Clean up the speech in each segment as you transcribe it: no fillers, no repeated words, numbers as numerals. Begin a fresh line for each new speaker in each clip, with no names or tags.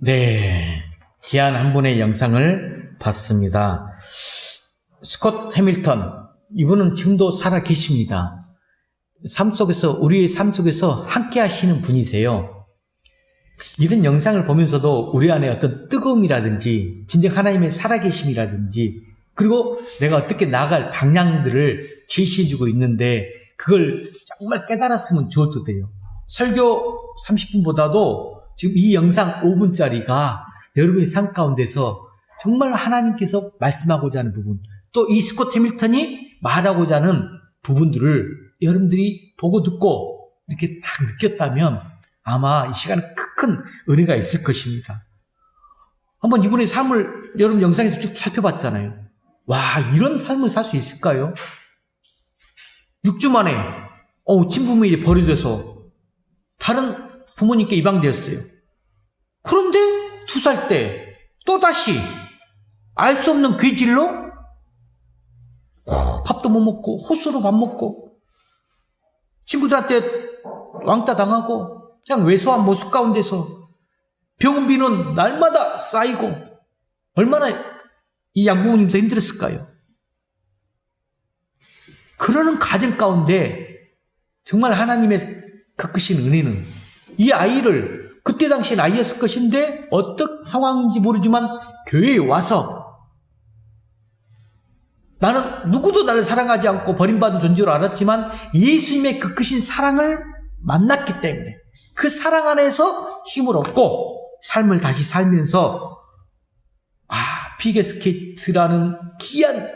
네, 귀한 한 분의 영상을 봤습니다. 스콧 해밀턴, 이분은 지금도 살아 계십니다. 우리의 삶 속에서 함께 하시는 분이세요. 이런 영상을 보면서도 우리 안에 어떤 뜨거움이라든지 진정 하나님의 살아계심이라든지 그리고 내가 어떻게 나아갈 방향들을 제시해주고 있는데 그걸 정말 깨달았으면 좋을 듯해요. 설교 30분보다도 지금 이 영상 5분짜리가 여러분의 삶 가운데서 정말 하나님께서 말씀하고자 하는 부분, 또 이 스콧 해밀턴이 말하고자 하는 부분들을 여러분들이 보고 듣고 이렇게 딱 느꼈다면 아마 이 시간에 큰 은혜가 있을 것입니다. 한번 이분의 삶을 여러분 영상에서 쭉 살펴봤잖아요. 와, 이런 삶을 살 수 있을까요? 6주 만에 친부모에게 버려져서 다른 부모님께 입양되었어요. 그런데 2살 때 또다시 알 수 없는 괴질로 밥도 못 먹고 호수로 밥 먹고 친구들한테 왕따 당하고 그냥 왜소한 모습 가운데서 병원비는 날마다 쌓이고 얼마나 이 양부모님도 힘들었을까요? 그러는 가정 가운데 정말 하나님의 크신 은혜는 이 아이를 그때 당시엔 아이였을 것인데 어떤 상황인지 모르지만 교회에 와서 나는 누구도 나를 사랑하지 않고 버림받은 존재로 알았지만 예수님의 크신 사랑을 만났기 때문에 그 사랑 안에서 힘을 얻고 삶을 다시 살면서 피겨스케이트라는 귀한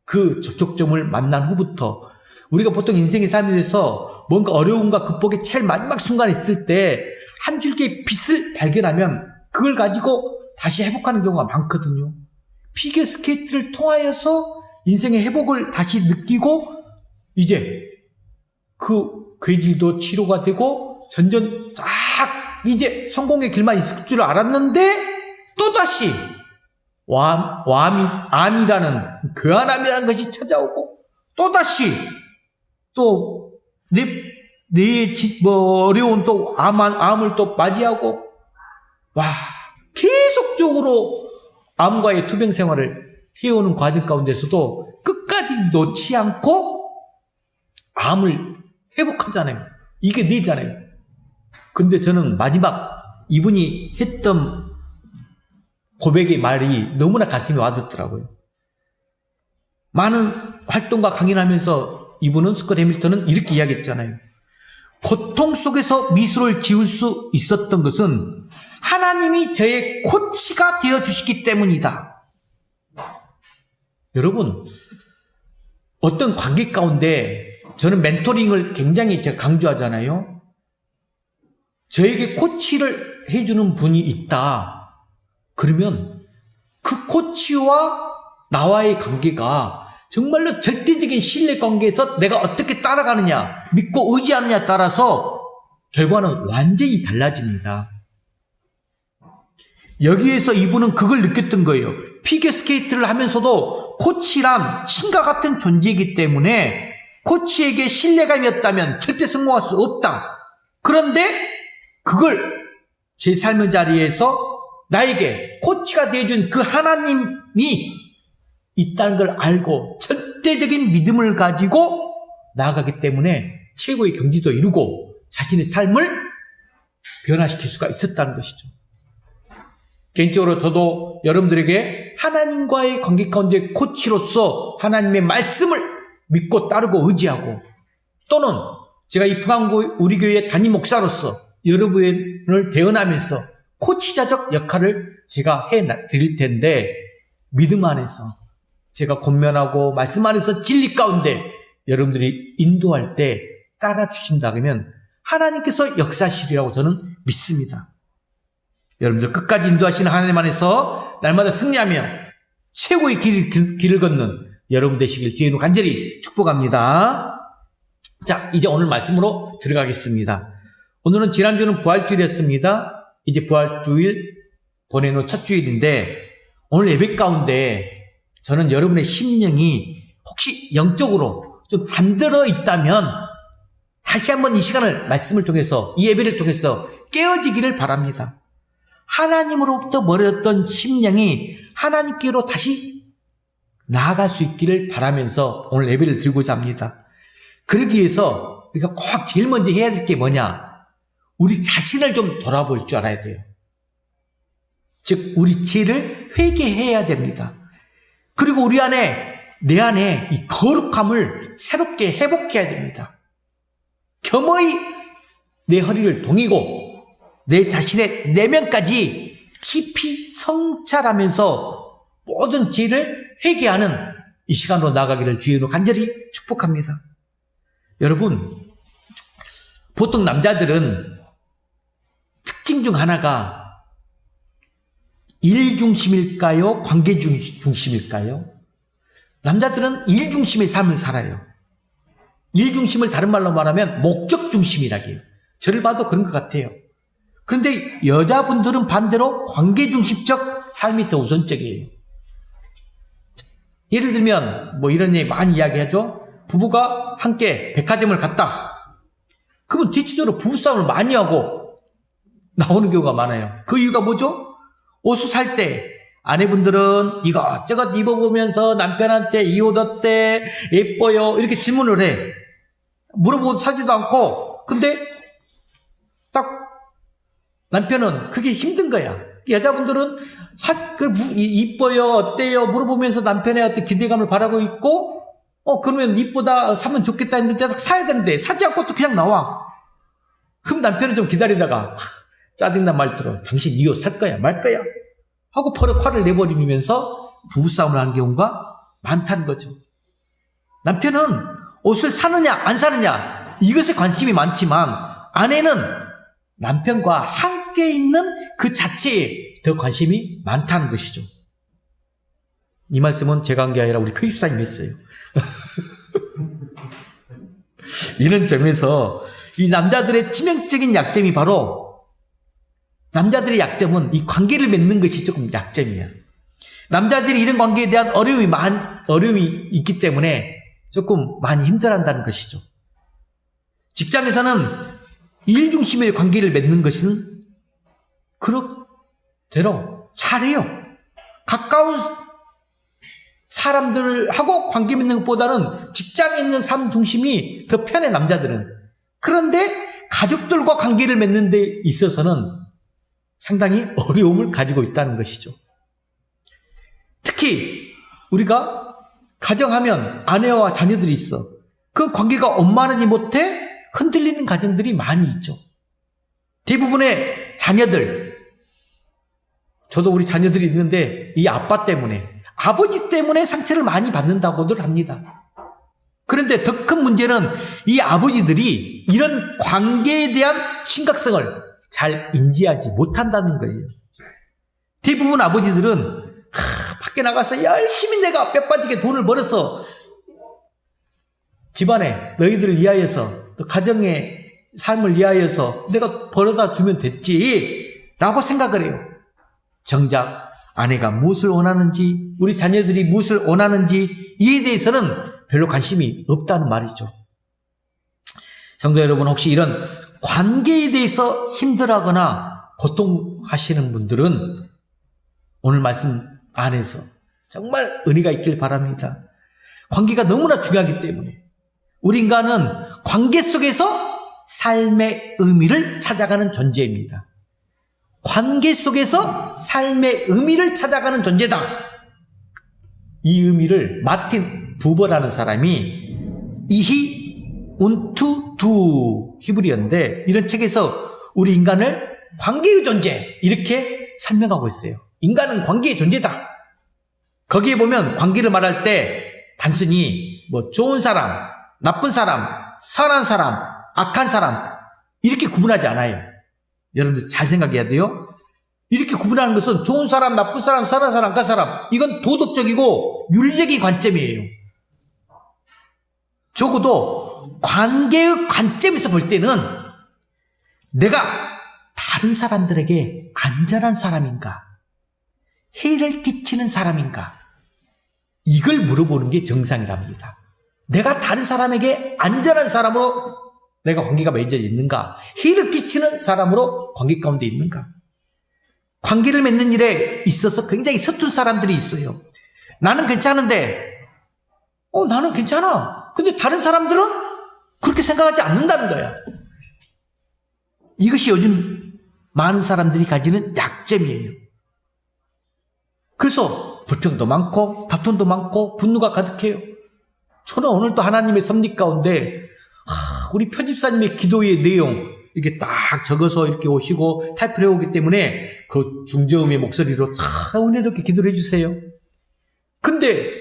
그 접촉점을 만난 후부터 우리가 보통 인생의 삶에서 뭔가 어려움과 극복의 제일 마지막 순간에 있을 때 한 줄기의 빛을 발견하면 그걸 가지고 다시 회복하는 경우가 많거든요. 피겨스케이트를 통하여서 인생의 회복을 다시 느끼고 이제 그 괴질도 치료가 되고 전전 쫙 이제 성공의 길만 있을 줄 알았는데 또다시 암이라는 교환암이라는 것이 찾아오고 또다시 또 어려운 또 암을 또 맞이하고 계속적으로 암과의 투병 생활을 해오는 과정 가운데서도 끝까지 놓지 않고 암을 회복하잖아요. 이게 내잖아요. 근데 저는 마지막 이분이 했던 고백의 말이 너무나 가슴에 와닿더라고요. 많은 활동과 강연하면서 이분은 스콧 해밀턴은 이렇게 이야기했잖아요. 고통 속에서 미소를 지을 수 있었던 것은 하나님이 저의 코치가 되어주시기 때문이다. 여러분, 어떤 관계 가운데 저는 멘토링을 굉장히 제가 강조하잖아요. 저에게 코치를 해주는 분이 있다. 그러면 그 코치와 나와의 관계가 정말로 절대적인 신뢰 관계에서 내가 어떻게 따라가느냐, 믿고 의지하느냐에 따라서 결과는 완전히 달라집니다. 여기에서 이분은 그걸 느꼈던 거예요. 피겨스케이트를 하면서도 코치란 신과 같은 존재이기 때문에 코치에게 신뢰감이었다면 절대 성공할 수 없다. 그런데 그걸 제 삶의 자리에서 나에게 코치가 되어준 그 하나님이 있다는 걸 알고 절대적인 믿음을 가지고 나아가기 때문에 최고의 경지도 이루고 자신의 삶을 변화시킬 수가 있었다는 것이죠. 개인적으로 저도 여러분들에게 하나님과의 관계 가운데 코치로서 하나님의 말씀을 믿고 따르고 의지하고 또는 제가 이 풍암구 우리 교회 담임 목사로서 여러분을 대언하면서 코치자적 역할을 제가 해드릴 텐데 믿음 안에서 제가 권면하고 말씀 안에서 진리 가운데 여러분들이 인도할 때 따라주신다 그러면 하나님께서 역사하시리라고 저는 믿습니다. 여러분들 끝까지 인도하시는 하나님 안에서 날마다 승리하며 최고의 길을 걷는 여러분 되시길 주의 이름으로 간절히 축복합니다. 자, 이제 오늘 말씀으로 들어가겠습니다. 오늘은 지난주는 부활주일이었습니다. 이제 부활주일 보내놓은 첫 주일인데 오늘 예배 가운데 저는 여러분의 심령이 혹시 영적으로 좀 잠들어 있다면 다시 한번 이 시간을 말씀을 통해서 이 예배를 통해서 깨어지기를 바랍니다. 하나님으로부터 멀어졌던 심령이 하나님께로 다시 나아갈 수 있기를 바라면서 오늘 예배를 드리고자 합니다. 그러기 위해서 우리가 꼭 제일 먼저 해야 될 게 뭐냐? 우리 자신을 좀 돌아볼 줄 알아야 돼요. 즉 우리 죄를 회개해야 됩니다. 그리고 우리 안에, 내 안에 이 거룩함을 새롭게 회복해야 됩니다. 겸허히 내 허리를 동이고 내 자신의 내면까지 깊이 성찰하면서 모든 죄를 회개하는 이 시간으로 나가기를 주의로 간절히 축복합니다. 여러분, 보통 남자들은 특징 중 하나가 일 중심일까요? 관계 중심일까요? 남자들은 일 중심의 삶을 살아요. 일 중심을 다른 말로 말하면 목적 중심이라고요. 저를 봐도 그런 것 같아요. 그런데 여자분들은 반대로 관계 중심적 삶이 더 우선적이에요. 예를 들면 뭐 이런 얘기 많이 이야기하죠. 부부가 함께 백화점을 갔다. 그러면 대체적으로 부부싸움을 많이 하고 나오는 경우가 많아요. 그 이유가 뭐죠? 옷을 살 때 아내분들은 이것저것 입어보면서 남편한테 이 옷 어때? 예뻐요? 이렇게 질문을 해. 물어보고 사지도 않고. 근데 딱 남편은 그게 힘든 거야. 여자분들은 이뻐요? 어때요? 물어보면서 남편의 어떤 기대감을 바라고 있고, 그러면 이쁘다, 사면 좋겠다 했는데 사야 되는데 사지 않고 또 그냥 나와. 그럼 남편은 좀 기다리다가 짜증난 말투로 당신 이 옷 살 거야 말 거야 하고 버럭 화를 내버리면서 부부싸움을 하는 경우가 많다는 거죠. 남편은 옷을 사느냐 안 사느냐 이것에 관심이 많지만 아내는 남편과 함께 있는 그 자체에 더 관심이 많다는 것이죠. 이 말씀은 제가 한 게 아니라 우리 표집사님이 했어요. 이런 점에서 이 남자들의 치명적인 약점이 바로, 남자들의 약점은 이 관계를 맺는 것이 조금 약점이야. 남자들이 이런 관계에 대한 어려움이 있기 때문에 조금 많이 힘들어한다는 것이죠. 직장에서는 일 중심의 관계를 맺는 것은 그렇대로 잘해요. 가까운 사람들하고 관계 맺는 것보다는 직장에 있는 삶 중심이 더 편해, 남자들은. 그런데 가족들과 관계를 맺는 데 있어서는 상당히 어려움을 가지고 있다는 것이죠. 특히 우리가 가정하면 아내와 자녀들이 있어. 그 관계가 원만하지 못해 흔들리는 가정들이 많이 있죠. 대부분의 자녀들, 저도 우리 자녀들이 있는데 이 아빠 때문에, 아버지 때문에 상처를 많이 받는다고들 합니다. 그런데 더 큰 문제는 이 아버지들이 이런 관계에 대한 심각성을 잘 인지하지 못한다는 거예요. 대부분 아버지들은 밖에 나가서 열심히 내가 뼈 빠지게 돈을 벌어서 집안에 너희들을 위하여서, 또 가정의 삶을 위하여서 내가 벌어다 주면 됐지 라고 생각을 해요. 정작 아내가 무엇을 원하는지, 우리 자녀들이 무엇을 원하는지 이에 대해서는 별로 관심이 없다는 말이죠. 성도 여러분, 혹시 이런 관계에 대해서 힘들어하거나 고통하시는 분들은 오늘 말씀 안에서 정말 은혜가 있길 바랍니다. 관계가 너무나 중요하기 때문에 우리 인간은 관계 속에서 삶의 의미를 찾아가는 존재입니다. 관계 속에서 삶의 의미를 찾아가는 존재다. 이 의미를 마틴 부버라는 사람이 이히 운투 두 히브리어인데, 이런 책에서 우리 인간을 관계의 존재 이렇게 설명하고 있어요. 인간은 관계의 존재다. 거기에 보면 관계를 말할 때 단순히 뭐 좋은 사람, 나쁜 사람, 선한 사람, 악한 사람 이렇게 구분하지 않아요. 여러분들 잘 생각해야 돼요. 이렇게 구분하는 것은 좋은 사람, 나쁜 사람, 선한 사람, 악한 사람, 이건 도덕적이고 윤리적인 관점이에요. 적어도 관계의 관점에서 볼 때는 내가 다른 사람들에게 안전한 사람인가, 해를 끼치는 사람인가, 이걸 물어보는 게 정상이랍니다. 내가 다른 사람에게 안전한 사람으로 내가 관계가 맺어져 있는가, 해를 끼치는 사람으로 관계 가운데 있는가. 관계를 맺는 일에 있어서 굉장히 서툰 사람들이 있어요. 나는 괜찮은데, 나는 괜찮아. 근데 다른 사람들은 그렇게 생각하지 않는다는 거야. 이것이 요즘 많은 사람들이 가지는 약점이에요. 그래서 불평도 많고 다툼도 많고 분노가 가득해요. 저는 오늘도 하나님의 섭리 가운데 우리 편집사님의 기도의 내용 이렇게 딱 적어서 이렇게 오시고 타이프를 해오기 때문에 그 중저음의 목소리로 다 은혜롭게 기도를 해주세요. 근데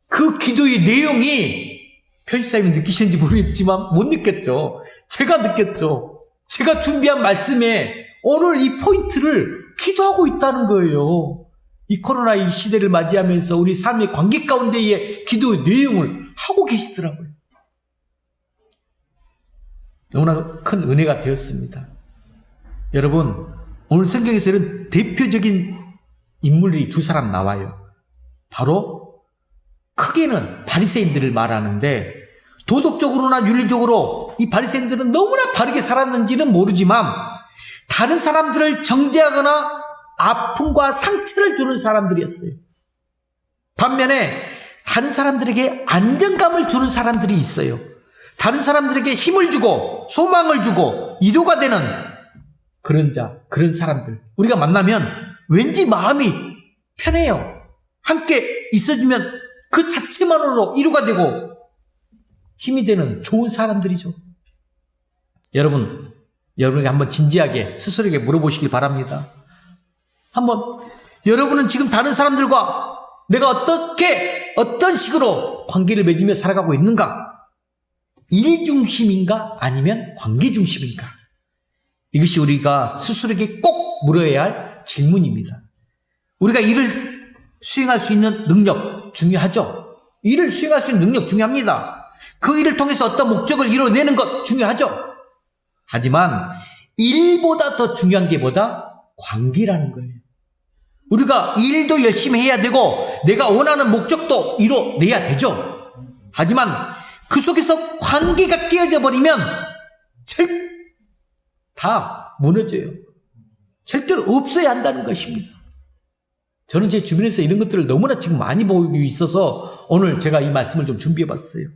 그 기도의 내용이 편집사님이 느끼시는지 모르겠지만 못 느꼈죠. 제가 느꼈죠. 제가 준비한 말씀에 오늘 이 포인트를 기도하고 있다는 거예요. 이 코로나 이 시대를 맞이하면서 우리 삶의 관계 가운데의 기도의 내용을 하고 계시더라고요. 너무나 큰 은혜가 되었습니다. 여러분, 오늘 성경에서 이런 대표적인 인물이 두 사람 나와요. 바로 크게는 바리새인들을 말하는데 도덕적으로나 윤리적으로 이 바리새인들은 너무나 바르게 살았는지는 모르지만 다른 사람들을 정죄하거나 아픔과 상처를 주는 사람들이었어요. 반면에 다른 사람들에게 안정감을 주는 사람들이 있어요. 다른 사람들에게 힘을 주고 소망을 주고 위로가 되는 그런 자, 그런 사람들 우리가 만나면 왠지 마음이 편해요. 함께 있어주면 그 자체만으로 위로가 되고 힘이 되는 좋은 사람들이죠. 여러분에게 한번 진지하게 스스로에게 물어보시길 바랍니다. 한번 여러분은 지금 다른 사람들과 내가 어떤 식으로 관계를 맺으며 살아가고 있는가? 일 중심인가? 아니면 관계 중심인가? 이것이 우리가 스스로에게 꼭 물어야 할 질문입니다. 우리가 일을 수행할 수 있는 능력 중요하죠. 일을 수행할 수 있는 능력 중요합니다. 그 일을 통해서 어떤 목적을 이뤄내는 것 중요하죠. 하지만 일보다 더 중요한 게 뭐다? 관계라는 거예요. 우리가 일도 열심히 해야 되고 내가 원하는 목적도 이뤄내야 되죠. 하지만 그 속에서 관계가 깨어져 버리면 다 무너져요. 절대로 없어야 한다는 것입니다. 저는 제 주변에서 이런 것들을 너무나 지금 많이 보고 있어서 오늘 제가 이 말씀을 좀 준비해 봤어요.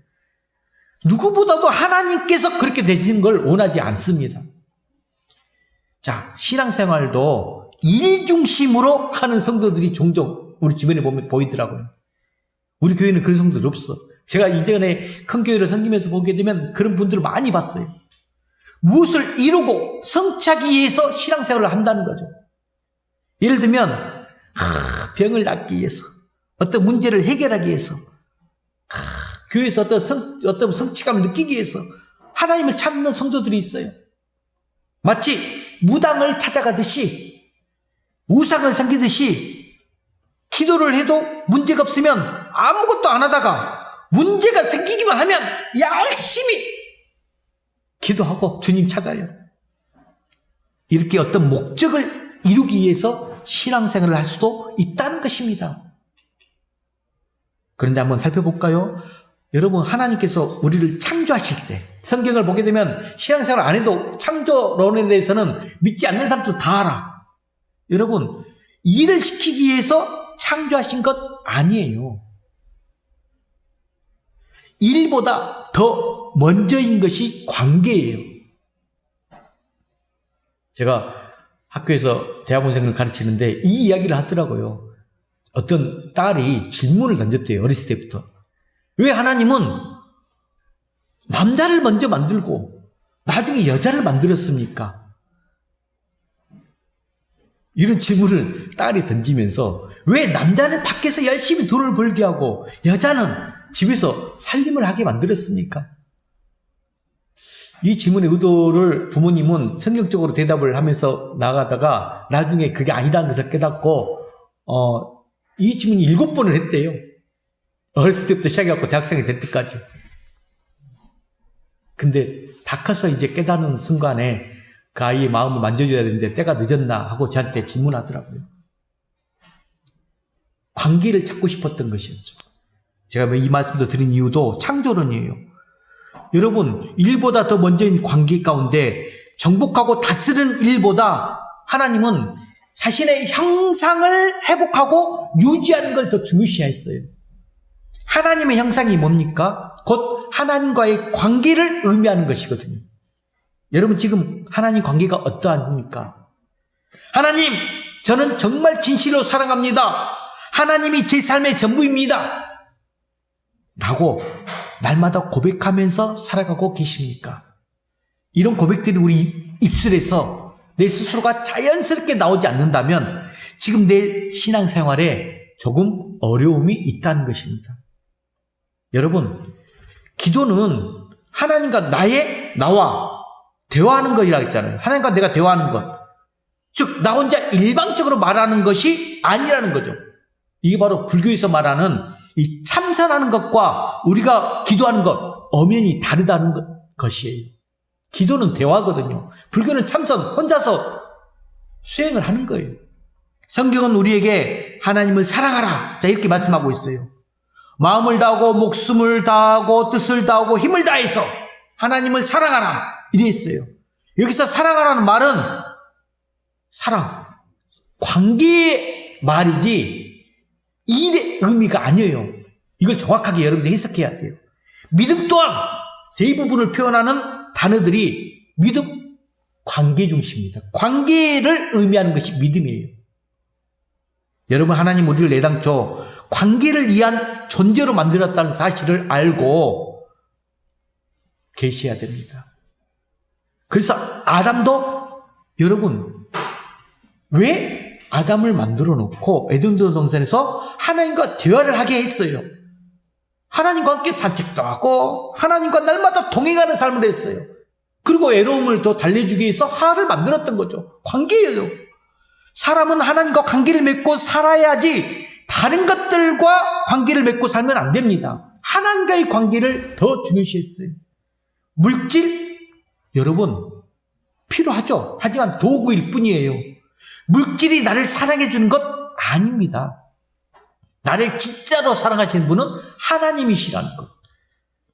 누구보다도 하나님께서 그렇게 되시는 걸 원하지 않습니다. 자, 신앙생활도 일 중심으로 하는 성도들이 종종 우리 주변에 보면 보이더라고요. 우리 교회는 그런 성도들 없어. 제가 이전에 큰 교회를 섬기면서 보게 되면 그런 분들을 많이 봤어요. 무엇을 이루고 성취하기 위해서 신앙생활을 한다는 거죠. 예를 들면 병을 낫기 위해서, 어떤 문제를 해결하기 위해서, 교회에서 어떤 성취감을 느끼기 위해서 하나님을 찾는 성도들이 있어요. 마치 무당을 찾아가듯이, 우상을 섬기듯이 기도를 해도 문제가 없으면 아무것도 안 하다가 문제가 생기기만 하면 열심히 기도하고 주님 찾아요. 이렇게 어떤 목적을 이루기 위해서 신앙생활을 할 수도 있다는 것입니다. 그런데 한번 살펴볼까요? 여러분, 하나님께서 우리를 창조하실 때 성경을 보게 되면 신앙생활 안 해도 창조론에 대해서는 믿지 않는 사람도 다 알아. 여러분, 일을 시키기 위해서 창조하신 것 아니에요. 일보다 더 먼저인 것이 관계예요. 제가 학교에서 대학원생을 가르치는데 이 이야기를 하더라고요. 어떤 딸이 질문을 던졌대요. 어렸을 때부터. 왜 하나님은 남자를 먼저 만들고 나중에 여자를 만들었습니까? 이런 질문을 딸이 던지면서 왜 남자는 밖에서 열심히 돈을 벌게 하고 여자는 집에서 살림을 하게 만들었습니까? 이 질문의 의도를 부모님은 성경적으로 대답을 하면서 나가다가 나중에 그게 아니라는 것을 깨닫고 이 질문이 7번을 했대요. 어렸을 때부터 시작해갖고 대학생이 될 때까지. 근데 다 커서 이제 깨닫는 순간에 그 아이의 마음을 만져줘야 되는데 때가 늦었나 하고 저한테 질문하더라고요. 관계를 찾고 싶었던 것이었죠. 제가 이 말씀도 드린 이유도 창조론이에요. 여러분, 일보다 더 먼저인 관계 가운데 정복하고 다스리는 일보다 하나님은 자신의 형상을 회복하고 유지하는 걸 더 중요시했어요. 하나님의 형상이 뭡니까? 곧 하나님과의 관계를 의미하는 것이거든요. 여러분 지금 하나님 관계가 어떠합니까? 하나님, 저는 정말 진실로 사랑합니다. 하나님이 제 삶의 전부입니다. 라고 날마다 고백하면서 살아가고 계십니까? 이런 고백들이 우리 입술에서 내 스스로가 자연스럽게 나오지 않는다면 지금 내 신앙생활에 조금 어려움이 있다는 것입니다. 여러분, 기도는 하나님과 나와 대화하는 것이라고 했잖아요. 하나님과 내가 대화하는 것. 즉, 나 혼자 일방적으로 말하는 것이 아니라는 거죠. 이게 바로 불교에서 말하는 이 참선하는 것과 우리가 기도하는 것, 엄연히 다르다는 것이에요. 기도는 대화거든요. 불교는 참선, 혼자서 수행을 하는 거예요. 성경은 우리에게 하나님을 사랑하라. 자, 이렇게 말씀하고 있어요. 마음을 다하고 목숨을 다하고 뜻을 다하고 힘을 다해서 하나님을 사랑하라. 이래 있어요. 여기서 사랑하라는 말은 사랑, 관계의 말이지 일의 의미가 아니에요. 이걸 정확하게 여러분들이 해석해야 돼요. 믿음 또한 대부분을 표현하는 단어들이 믿음, 관계 중심입니다. 관계를 의미하는 것이 믿음이에요. 여러분, 하나님 우리를 애당초 관계를 위한 존재로 만들었다는 사실을 알고 계셔야 됩니다. 그래서 아담도, 여러분, 왜 아담을 만들어 놓고 에덴 동산에서 하나님과 대화를 하게 했어요? 하나님과 함께 산책도 하고 하나님과 날마다 동행하는 삶을 했어요. 그리고 애로움을 더 달래주기 위해서 하를 만들었던 거죠. 관계예요. 사람은 하나님과 관계를 맺고 살아야지 다른 것들과 관계를 맺고 살면 안 됩니다. 하나님과의 관계를 더 중요시했어요. 물질, 여러분, 필요하죠. 하지만 도구일 뿐이에요. 물질이 나를 사랑해 주는 것 아닙니다. 나를 진짜로 사랑하시는 분은 하나님이시라는 것.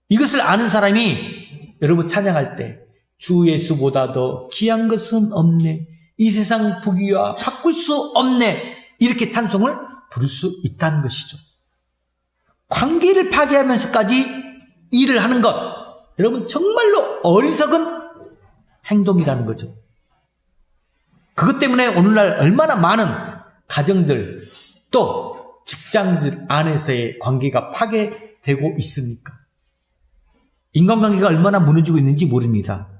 이것을 아는 사람이 여러분 찬양할 때 주 예수보다 더 귀한 것은 없네. 이 세상 부귀와 바꿀 수 없네. 이렇게 찬송을 부를 수 있다는 것이죠. 관계를 파괴하면서까지 일을 하는 것. 여러분 정말로 어리석은 행동이라는 거죠. 그것 때문에 오늘날 얼마나 많은 가정들 또 직장들 안에서의 관계가 파괴되고 있습니까? 인간관계가 얼마나 무너지고 있는지 모릅니다.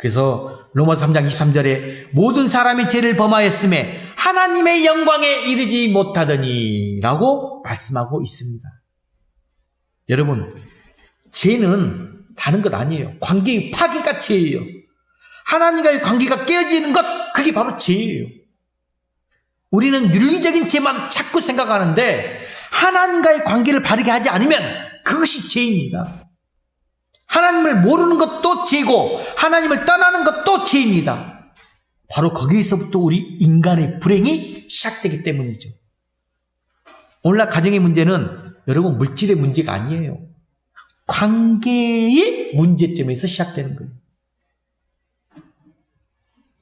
그래서 로마서 3장 23절에 모든 사람이 죄를 범하였음에 하나님의 영광에 이르지 못하더니 라고 말씀하고 있습니다. 여러분, 죄는 다른 것 아니에요. 관계의 파괴가 죄예요. 하나님과의 관계가 깨어지는 것, 그게 바로 죄예요. 우리는 윤리적인 죄만 자꾸 생각하는데 하나님과의 관계를 바르게 하지 않으면 그것이 죄입니다. 하나님을 모르는 것도 죄고 하나님을 떠나는 것도 죄입니다. 바로 거기에서부터 우리 인간의 불행이 시작되기 때문이죠. 오늘날 가정의 문제는 여러분 물질의 문제가 아니에요. 관계의 문제점에서 시작되는 거예요.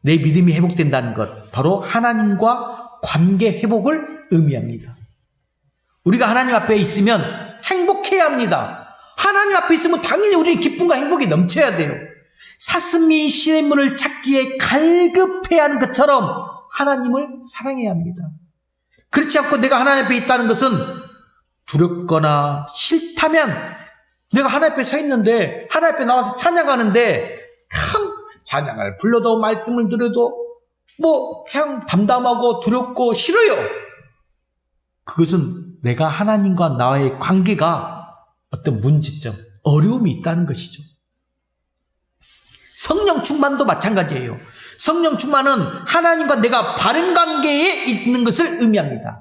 내 믿음이 회복된다는 것, 바로 하나님과 관계 회복을 의미합니다. 우리가 하나님 앞에 있으면 행복해야 합니다. 하나님 앞에 있으면 당연히 우리는 기쁨과 행복이 넘쳐야 돼요. 사슴이 신의 문을 찾기에 갈급해야 하는 것처럼 하나님을 사랑해야 합니다. 그렇지 않고 내가 하나님 앞에 있다는 것은 두렵거나 싫다면 내가 하나님 앞에 서 있는데 하나님 앞에 나와서 찬양하는데 찬양을 불러도 말씀을 들어도 그냥 담담하고 두렵고 싫어요. 그것은 내가 하나님과 나의 관계가 어떤 문제점, 어려움이 있다는 것이죠. 성령 충만도 마찬가지예요. 성령 충만은 하나님과 내가 바른 관계에 있는 것을 의미합니다.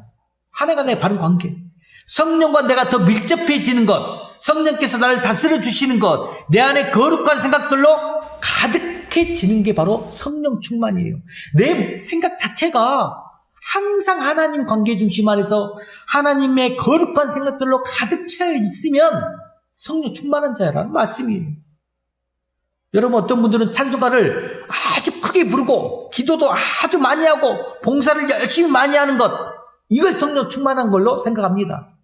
하나님과 내가 바른 관계. 성령과 내가 더 밀접해지는 것, 성령께서 나를 다스려 주시는 것, 내 안에 거룩한 생각들로 가득해지는 게 바로 성령 충만이에요. 내 생각 자체가 항상 하나님 관계 중심 안에서 하나님의 거룩한 생각들로 가득 채어 있으면 성령 충만한 자라는 말씀이에요. 여러분 어떤 분들은 찬송가를 아주 크게 크게 부르고 기도도 아주 많이 하고 봉사를 열심히 많이 하는 것, 이걸 성령 충만한 걸로 생각합니다.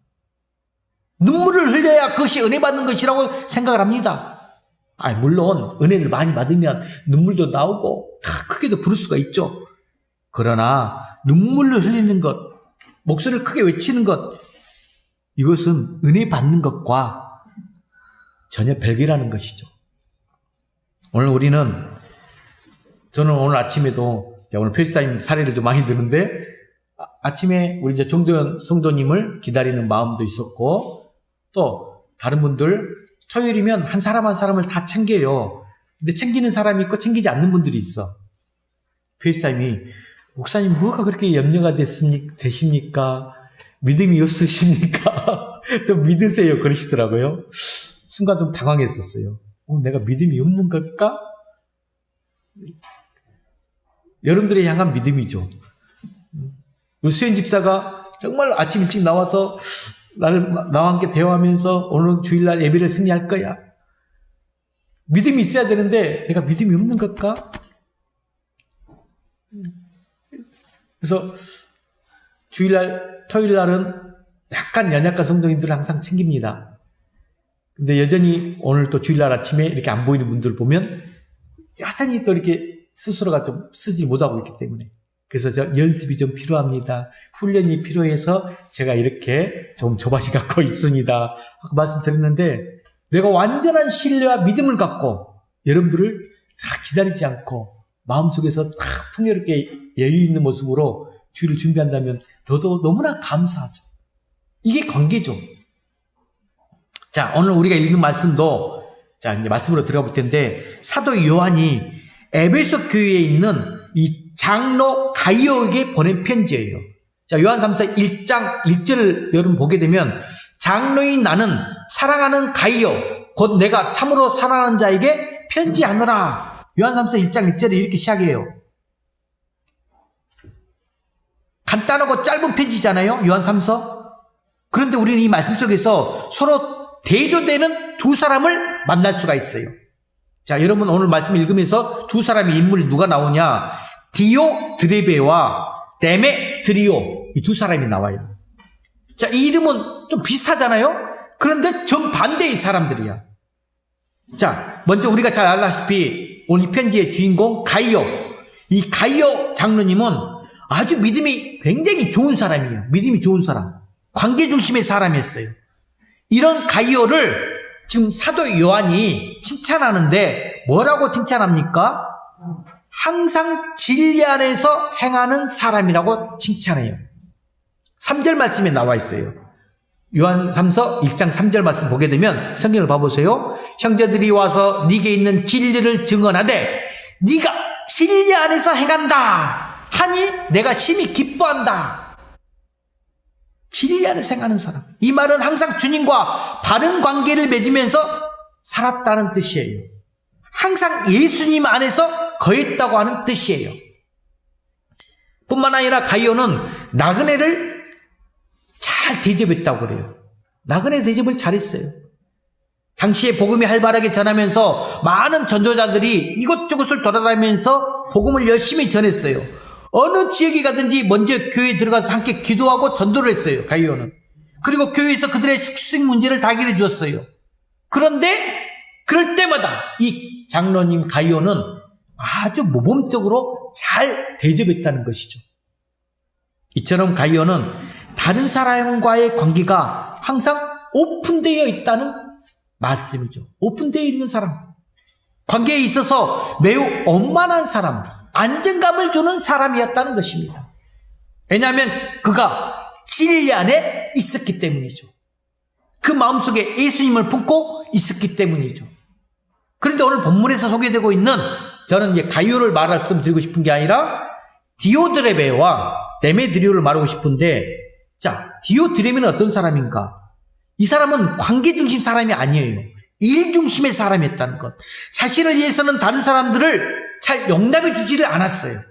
눈물을 흘려야 그것이 은혜 받는 것이라고 생각을 합니다. 물론 은혜를 많이 받으면 눈물도 나오고 크게도 부를 수가 있죠. 그러나 눈물을 흘리는 것, 목소리를 크게 외치는 것, 이것은 은혜 받는 것과 전혀 별개라는 것이죠. 저는 오늘 아침에도, 오늘 필사님 사례를 좀 많이 드는데, 아침에 우리 이제 정도현 성도님을 기다리는 마음도 있었고, 또 다른 분들 토요일이면 한 사람 한 사람을 다 챙겨요. 근데 챙기는 사람이 있고 챙기지 않는 분들이 있어. 필사님이, 목사님 뭐가 그렇게 염려가 되십니까? 믿음이 없으십니까? 좀 믿으세요. 그러시더라고요. 순간 좀 당황했었어요. 내가 믿음이 없는 걸까? 여러분들이 향한 믿음이죠. 우리 수현 집사가 정말 아침 일찍 나와서 나와 함께 대화하면서 오늘 주일날 예배를 승리할 거야. 믿음이 있어야 되는데 내가 믿음이 없는 걸까? 그래서 주일날, 토요일날은 약간 연약한 성도님들을 항상 챙깁니다. 근데 여전히 오늘 또 주일날 아침에 이렇게 안 보이는 분들을 보면 여전히 또 이렇게 스스로가 좀 쓰지 못하고 있기 때문에, 그래서 연습이 좀 필요합니다. 훈련이 필요해서 제가 이렇게 좀 조바심 갖고 있습니다. 아까 말씀드렸는데, 내가 완전한 신뢰와 믿음을 갖고 여러분들을 다 기다리지 않고 마음속에서 다 풍요롭게 여유 있는 모습으로 주일을 준비한다면 더더 너무나 감사하죠. 이게 관계죠. 자, 오늘 우리가 읽는 말씀도, 자, 이제 말씀으로 들어가 볼 텐데, 사도 요한이 에베소 교회에 있는 이 장로 가이오에게 보낸 편지예요. 자, 요한 3서 1장 1절을 여러분 보게 되면, 장로인 나는 사랑하는 가이오, 곧 내가 참으로 사랑하는 자에게 편지하노라. 요한 3서 1장 1절에 이렇게 시작해요. 간단하고 짧은 편지잖아요, 요한 3서. 그런데 우리는 이 말씀 속에서 서로 대조되는 두 사람을 만날 수가 있어요. 자, 여러분 오늘 말씀 읽으면서 두 사람의 인물이 누가 나오냐? 디오드레베와 데메드리오, 이 두 사람이 나와요. 자, 이 이름은 좀 비슷하잖아요? 그런데 정반대의 사람들이야. 자, 먼저 우리가 잘 알다시피 오늘 이 편지의 주인공 가이오, 이 가이오 장로님은 아주 믿음이 굉장히 좋은 사람이에요. 믿음이 좋은 사람, 관계 중심의 사람이었어요. 이런 가이오를 지금 사도 요한이 칭찬하는데 뭐라고 칭찬합니까? 항상 진리 안에서 행하는 사람이라고 칭찬해요. 3절 말씀에 나와 있어요. 요한 3서 1장 3절 말씀 보게 되면 성경을 봐보세요. 형제들이 와서 네게 있는 진리를 증언하되 네가 진리 안에서 행한다 하니 내가 심히 기뻐한다. 진리 안에서 행하는 사람. 이 말은 항상 주님과 바른 관계를 맺으면서 살았다는 뜻이에요. 항상 예수님 안에서 거했다고 하는 뜻이에요. 뿐만 아니라 가이오는 나그네를 잘 대접했다고 그래요. 나그네 대접을 잘했어요. 당시에 복음이 활발하게 전하면서 많은 전도자들이 이곳저곳을 돌아다니면서 복음을 열심히 전했어요. 어느 지역에 가든지 먼저 교회에 들어가서 함께 기도하고 전도를 했어요, 가이오는. 그리고 교회에서 그들의 숙식 문제를 다 해결해 주었어요. 그런데 그럴 때마다 이 장로님 가이오는 아주 모범적으로 잘 대접했다는 것이죠. 이처럼 가이오는 다른 사람과의 관계가 항상 오픈되어 있다는 말씀이죠. 오픈되어 있는 사람, 관계에 있어서 매우 원만한 사람, 안정감을 주는 사람이었다는 것입니다. 왜냐하면 그가 진리 안에 있었기 때문이죠. 그 마음속에 예수님을 품고 있었기 때문이죠. 그런데 오늘 본문에서 소개되고 있는, 저는 이제 가이오를 말씀드리고 싶은 게 아니라 디오드레베와 데메드리오를 말하고 싶은데, 자, 디오드레베는 어떤 사람인가? 이 사람은 관계 중심 사람이 아니에요. 일 중심의 사람이었다는 것. 자신을 위해서는 다른 사람들을 잘 용납해 주지를 않았어요.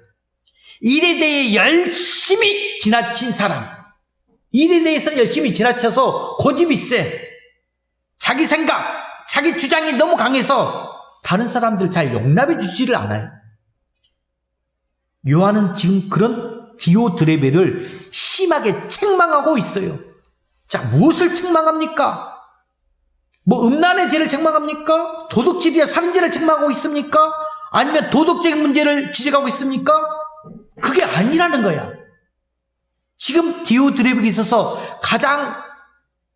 일에 대해 열심히 지나친 사람, 일에 대해서 열심히 지나쳐서 고집이 세, 자기 생각, 자기 주장이 너무 강해서 다른 사람들 잘 용납해 주지를 않아요. 요한은 지금 그런 디오드레베를 심하게 책망하고 있어요. 자, 무엇을 책망합니까? 뭐 음란의 죄를 책망합니까? 도둑질이나 살인죄를 책망하고 있습니까? 아니면 도덕적인 문제를 지적하고 있습니까? 그게 아니라는 거야. 지금 디오드레베에 있어서 가장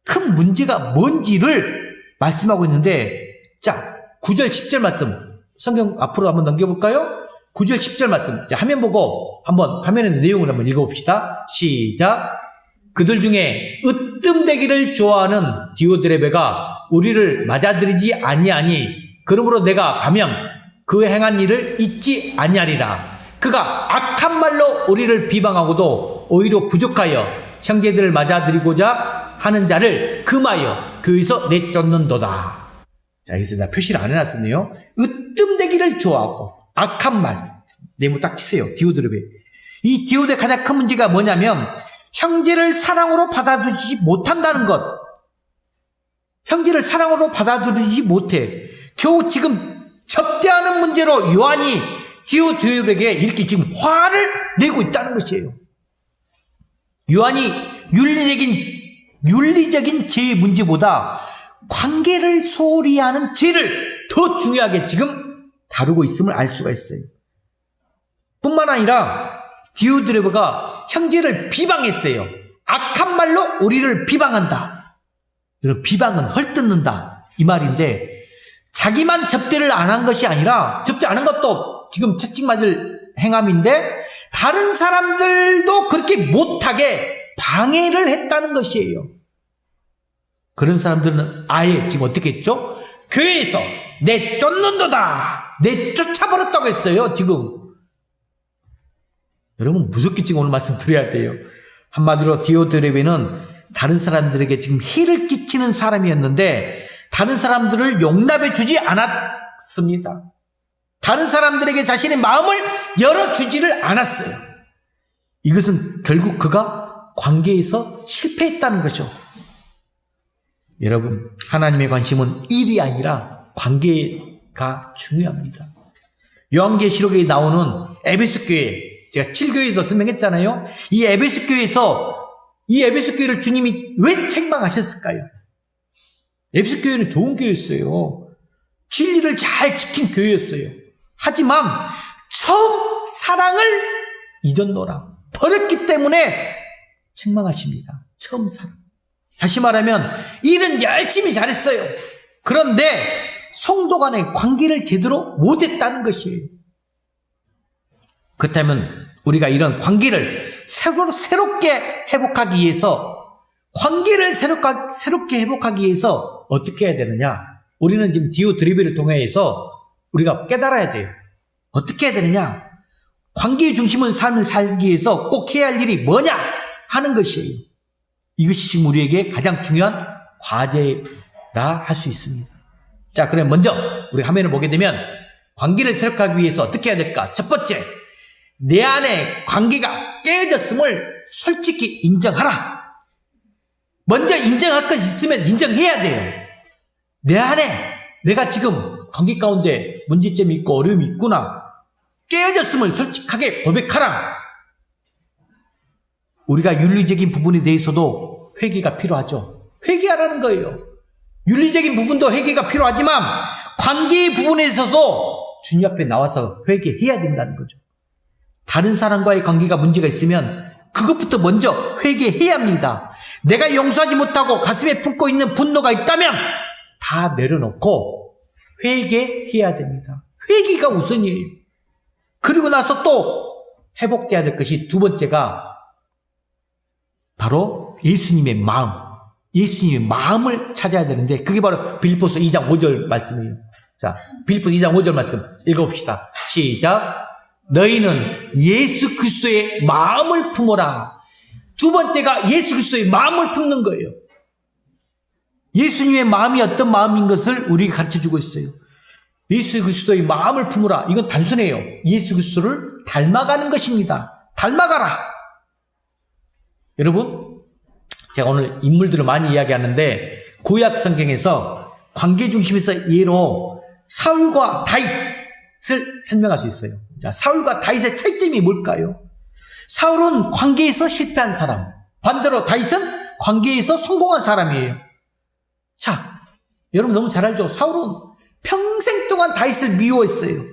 큰 문제가 뭔지를 말씀하고 있는데, 자, 9절 10절 말씀 성경 앞으로 한번 넘겨볼까요? 9절 10절 말씀, 자, 화면 보고 한번 화면의 내용을 한번 읽어봅시다. 시작. 그들 중에 으뜸되기를 좋아하는 디오드레베가 우리를 맞아들이지 아니하니 그러므로 내가 가면 그 행한 일을 잊지 아니하리라. 그가 악한 말로 우리를 비방하고도 오히려 부족하여 형제들을 맞아들이고자 하는 자를 금하여 교회에서 내쫓는도다. 자, 여기서 나 표시를 안 해놨었네요. 으뜸되기를 좋아하고 악한 말, 네모 딱 치세요. 디오드레베. 이 디오드레베 가장 큰 문제가 뭐냐면 형제를 사랑으로 받아들이지 못한다는 것. 형제를 사랑으로 받아들이지 못해. 겨우 지금 접대하는 문제로 요한이 디오드레베에게 이렇게 지금 화를 내고 있다는 것이에요. 요한이 윤리적인 죄의 문제보다 관계를 소홀히 하는 죄를 더 중요하게 지금 다루고 있음을 알 수가 있어요. 뿐만 아니라 디오드레베가 형제를 비방했어요. 악한 말로 우리를 비방한다. 이런 비방은 헐뜯는다 이 말인데, 자기만 접대를 안 한 것이 아니라, 접대 안 한 것도 지금 채찍맞을 행함인데 다른 사람들도 그렇게 못하게 방해를 했다는 것이에요. 그런 사람들은 아예 지금 어떻게 했죠? 교회에서 내쫓는도다, 내쫓아버렸다고 했어요. 지금 여러분 무섭게 지금 오늘 말씀 드려야 돼요. 한마디로 디오드레베는 다른 사람들에게 지금 해를 끼치는 사람이었는데 다른 사람들을 용납해 주지 않았습니다. 다른 사람들에게 자신의 마음을 열어주지를 않았어요. 이것은 결국 그가 관계에서 실패했다는 거죠. 여러분, 하나님의 관심은 일이 아니라 관계가 중요합니다. 요한계시록에 나오는 에베소 교회, 제가 7교회에서 설명했잖아요. 이 에베소 교회를 주님이 왜 책망하셨을까요? 에베소 교회는 좋은 교회였어요. 진리를 잘 지킨 교회였어요. 하지만 처음 사랑을 잊었노라, 버렸기 때문에 책망하십니다. 처음 사랑. 다시 말하면 일은 열심히 잘했어요. 그런데 성도 간의 관계를 제대로 못했다는 것이에요. 그렇다면 우리가 이런 관계를 새롭게 회복하기 위해서, 관계를 새롭게 회복하기 위해서 어떻게 해야 되느냐? 우리는 지금 디오드레베를 통해서 우리가 깨달아야 돼요. 어떻게 해야 되느냐? 관계의 중심은 삶을 살기 위해서 꼭 해야 할 일이 뭐냐 하는 것이에요. 이것이 지금 우리에게 가장 중요한 과제라 할 수 있습니다. 자, 그럼 먼저 우리 화면을 보게 되면 관계를 새롭게 하기 위해서 어떻게 해야 될까? 첫 번째, 내 안에 관계가 깨졌음을 솔직히 인정하라. 먼저 인정할 것이 있으면 인정해야 돼요. 내 안에 내가 지금 관계 가운데 문제점이 있고 어려움이 있구나, 깨어졌음을 솔직하게 고백하라. 우리가 윤리적인 부분에 대해서도 회개가 필요하죠. 회개하라는 거예요. 윤리적인 부분도 회개가 필요하지만 관계의 부분에 있어서 주님 앞에 나와서 회개해야 된다는 거죠. 다른 사람과의 관계가 문제가 있으면 그것부터 먼저 회개해야 합니다. 내가 용서하지 못하고 가슴에 품고 있는 분노가 있다면 다 내려놓고 회개해야 됩니다. 회개가 우선이에요. 그리고 나서 또 회복돼야 될 것이 두 번째가 바로 예수님의 마음. 예수님의 마음을 찾아야 되는데 그게 바로 빌립보서 2장 5절 말씀이에요. 자, 빌립보서 2장 5절 말씀 읽어봅시다. 시작. 너희는 예수 그리스도의 마음을 품어라. 두 번째가 예수 그리스도의 마음을 품는 거예요. 예수님의 마음이 어떤 마음인 것을 우리에게 가르쳐주고 있어요. 예수 그리스도의 마음을 품으라. 이건 단순해요. 예수 그리스도를 닮아가는 것입니다. 닮아가라. 여러분, 제가 오늘 인물들을 많이 이야기하는데 구약 성경에서 관계 중심에서 예로 사울과 다윗을 설명할 수 있어요. 자, 사울과 다윗의 차이점이 뭘까요? 사울은 관계에서 실패한 사람, 반대로 다윗은 관계에서 성공한 사람이에요. 자, 여러분 너무 잘 알죠? 사울은 평생 동안 다윗을 미워했어요.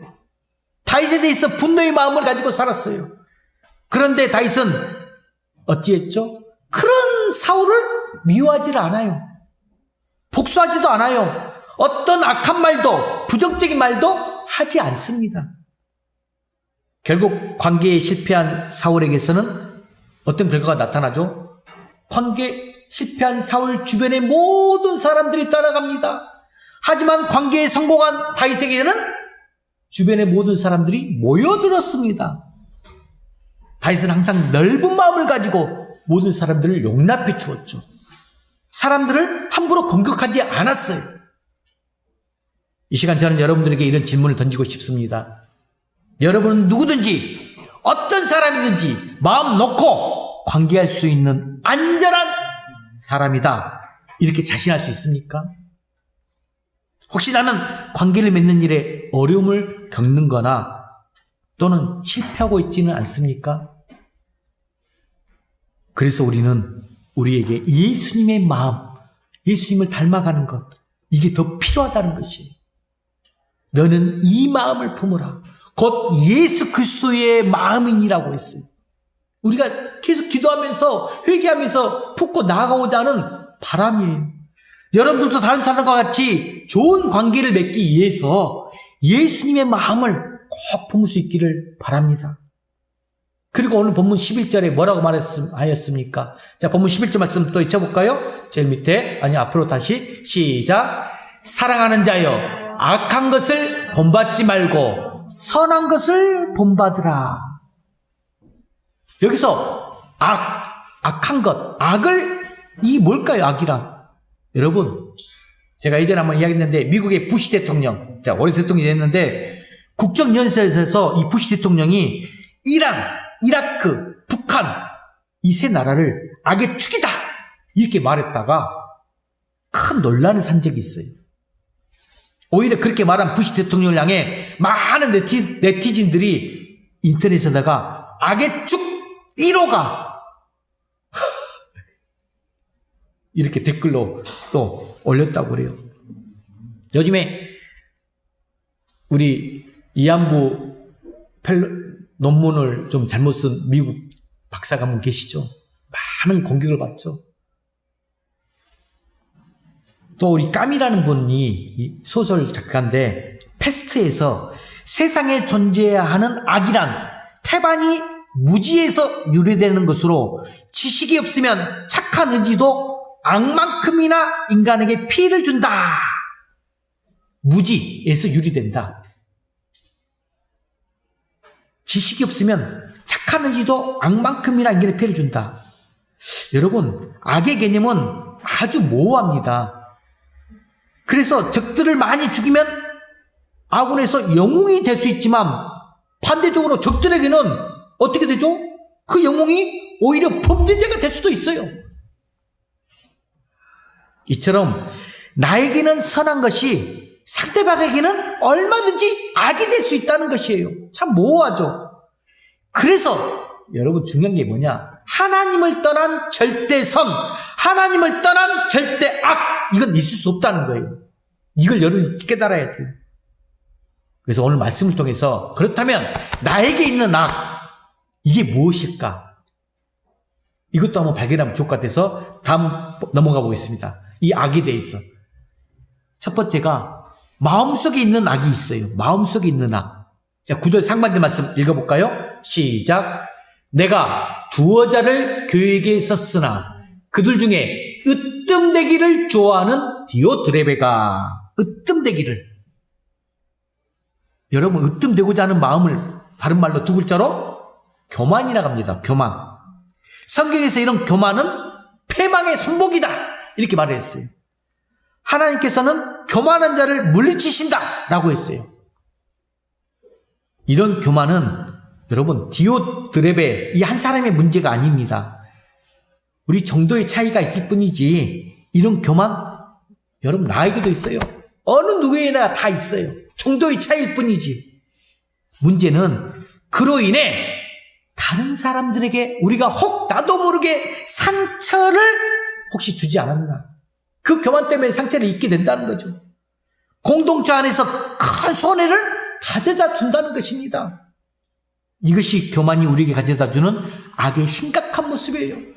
다윗에 대해서 분노의 마음을 가지고 살았어요. 그런데 다윗은 어찌했죠? 그런 사울을 미워하지를 않아요. 복수하지도 않아요. 어떤 악한 말도, 부정적인 말도 하지 않습니다. 결국 관계에 실패한 사울에게서는 어떤 결과가 나타나죠? 관계에 실패한 사울 주변의 모든 사람들이 따라갑니다. 하지만 관계에 성공한 다윗에게는 주변의 모든 사람들이 모여들었습니다. 다윗은 항상 넓은 마음을 가지고 모든 사람들을 용납해 주었죠. 사람들을 함부로 공격하지 않았어요. 이 시간 저는 여러분들에게 이런 질문을 던지고 싶습니다. 여러분은 누구든지 어떤 사람이든지 마음 놓고 관계할 수 있는 안전한 사람이다, 이렇게 자신할 수 있습니까? 혹시 나는 관계를 맺는 일에 어려움을 겪는 거나 또는 실패하고 있지는 않습니까? 그래서 우리는 우리에게 예수님의 마음, 예수님을 닮아가는 것, 이게 더 필요하다는 것이에요. 너는 이 마음을 품으라. 곧 예수 그리스도의 마음이니라고 했어요. 우리가 계속 기도하면서 회개하면서 품고 나아가고자 하는 바람이에요. 여러분들도 다른 사람과 같이 좋은 관계를 맺기 위해서 예수님의 마음을 꼭 품을 수 있기를 바랍니다. 그리고 오늘 본문 11절에 뭐라고 말하였습니까? 자, 본문 11절 말씀 또 읽어볼까요? 제일 밑에, 아니 앞으로 다시 시작. 사랑하는 자여, 악한 것을 본받지 말고 선한 것을 본받으라. 여기서 악한 것, 악을, 이 뭘까요? 악이란? 여러분, 제가 예전에 한번 이야기했는데 미국의 부시 대통령, 자, 올해 대통령이 됐는데 국정연설에서 이 부시 대통령이 이란, 이라크, 북한 이 세 나라를 악의 축이다 이렇게 말했다가 큰 논란을 산 적이 있어요. 오히려 그렇게 말한 부시 대통령을 향해 많은 네티즌들이 인터넷에다가 악의 축 1호가 이렇게 댓글로 또 올렸다고 그래요. 요즘에 우리 이안부 논문을 좀 잘못 쓴 미국 박사가 한 분 계시죠. 많은 공격을 받죠. 또 우리 까미라는 분이 소설 작가인데 패스트에서 세상에 존재하는 악이란 태반이 무지에서 유래되는 것으로 지식이 없으면 착한 의지도 악만큼이나 인간에게 피해를 준다. 무지에서 유래된다. 지식이 없으면 착한 의지도 악만큼이나 인간에게 피해를 준다. 여러분, 악의 개념은 아주 모호합니다. 그래서 적들을 많이 죽이면 아군에서 영웅이 될 수 있지만 반대적으로 적들에게는 어떻게 되죠? 그 영웅이 오히려 범죄자가 될 수도 있어요. 이처럼 나에게는 선한 것이 상대방에게는 얼마든지 악이 될 수 있다는 것이에요. 참 모호하죠. 그래서 여러분 중요한 게 뭐냐? 하나님을 떠난 절대 선, 하나님을 떠난 절대 악, 이건 있을 수 없다는 거예요. 이걸 여러분 깨달아야 돼요. 그래서 오늘 말씀을 통해서 그렇다면 나에게 있는 악, 이게 무엇일까? 이것도 한번 발견하면 좋을 것 같아서 다음 넘어가 보겠습니다. 이 악에 대해서. 첫 번째가 마음속에 있는 악이 있어요. 마음속에 있는 악. 자, 9절 상반절 말씀 읽어볼까요? 시작. 내가 두어 자를 교회에게 썼으나 그들 중에 으뜸되기를 좋아하는 디오드레베가, 으뜸되기를. 여러분, 으뜸되고자 하는 마음을 다른 말로 두 글자로 교만이라고 합니다. 교만. 성경에서 이런 교만은 패망의 손목이다 이렇게 말을 했어요. 하나님께서는 교만한 자를 물리치신다 라고 했어요. 이런 교만은 여러분 디오드레베 이 한 사람의 문제가 아닙니다. 우리 정도의 차이가 있을 뿐이지 이런 교만 여러분 나에게도 있어요. 어느 누구에나 다 있어요. 정도의 차이일 뿐이지. 문제는 그로 인해 다른 사람들에게 우리가 혹 나도 모르게 상처를 혹시 주지 않았나. 그 교만 때문에 상처를 입게 된다는 거죠. 공동체 안에서 큰 손해를 가져다 준다는 것입니다. 이것이 교만이 우리에게 가져다 주는 악의 심각한 모습이에요.